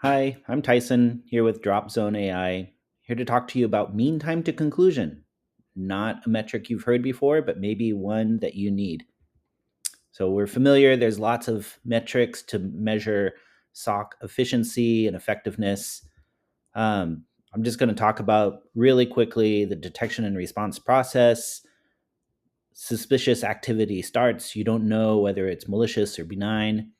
Hi, I'm Tyson here with Drop Zone AI, here to talk to you about mean time to conclusion. Not a metric you've heard before, but maybe one that you need. So we're familiar, there's lots of metrics to measure SOC efficiency and effectiveness. Um, I'm just going to talk about really quickly the detection and response process. Suspicious activity starts, you don't know whether it's malicious or benign.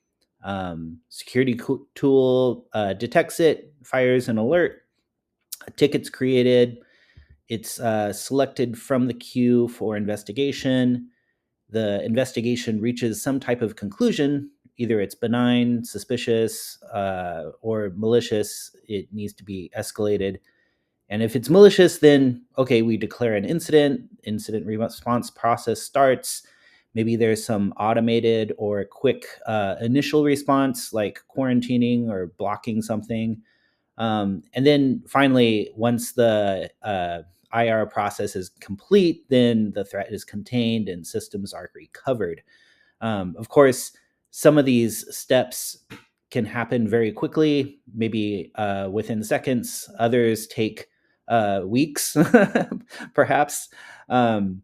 Security tool detects it, fires an alert, a ticket's created, it's selected from the queue for investigation. The investigation reaches some type of conclusion, either it's benign, suspicious, or malicious. It needs to be escalated. And if it's malicious, then okay, we declare an incident response process starts. Maybe there's some automated or quick initial response like quarantining or blocking something. And then finally, once the IR process is complete, then the threat is contained and systems are recovered. Of course, some of these steps can happen very quickly, maybe within seconds. Others take weeks, perhaps. Um,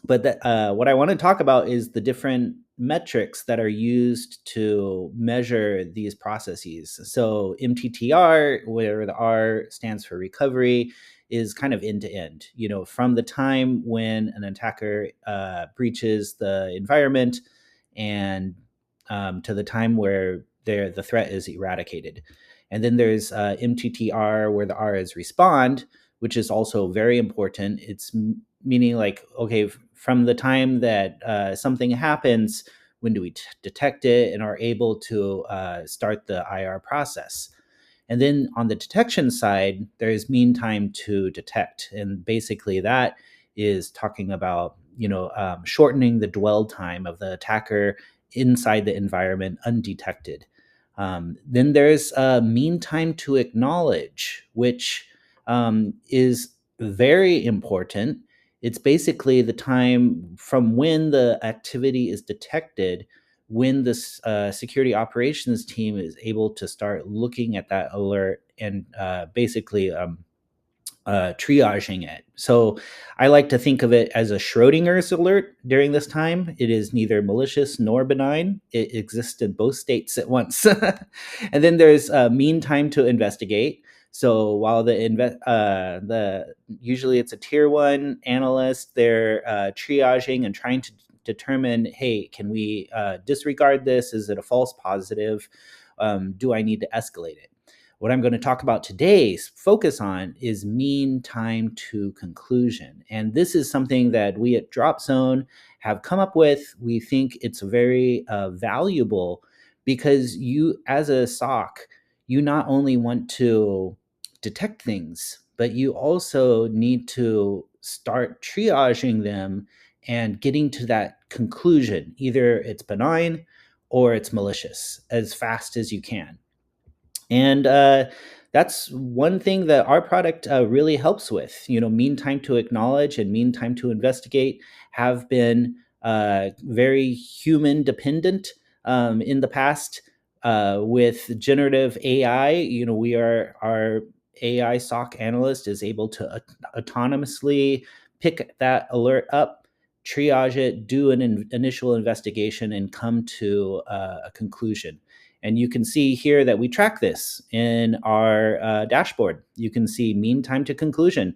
but what I want to talk about is the different metrics that are used to measure these processes. So MTTR, where the R stands for recovery, is kind of end to end. You know, from the time when an attacker breaches the environment and to the time where the threat is eradicated. And then there's MTTR, where the R is respond, which is also very important. It's meaning like, okay, from the time that something happens, when do we detect it and are able to start the IR process? And then on the detection side, there's mean time to detect, and basically that is talking about shortening the dwell time of the attacker inside the environment undetected. Then there's mean time to acknowledge, which is very important. It's basically the time from when the activity is detected, when the security operations team is able to start looking at that alert and basically triaging it. So I like to think of it as a Schrodinger's alert during this time. It is neither malicious nor benign. It exists in both states at once. And then there's mean time to investigate. So while the usually it's a tier one analyst, they're triaging and trying to determine, hey, can we disregard this? Is it a false positive? Do I need to escalate it? What I'm going to talk about today, focus on, is mean time to conclusion. And this is something that we at Drop Zone have come up with. We think it's very valuable because you, as a SOC, you not only want to detect things, but you also need to start triaging them and getting to that conclusion. Either it's benign or it's malicious as fast as you can. And that's one thing that our product really helps with. You know, mean time to acknowledge and mean time to investigate have been very human dependent in the past. With generative AI, you know, our AI SOC analyst is able to autonomously pick that alert up, triage it, do an initial investigation, and come to a conclusion. And you can see here that we track this in our dashboard. You can see mean time to conclusion.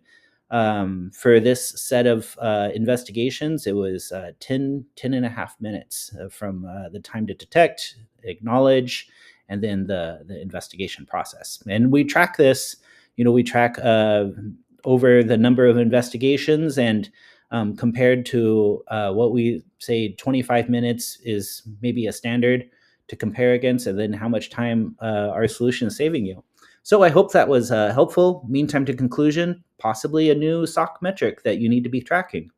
For this set of investigations, it was 10 and a half minutes from the time to detect, acknowledge, and then the investigation process. And we track this, we track over the number of investigations, and compared to what we say 25 minutes is maybe a standard to compare against, and then how much time our solution is saving you. So I hope that was helpful. Mean time to conclusion, possibly a new SOC metric that you need to be tracking.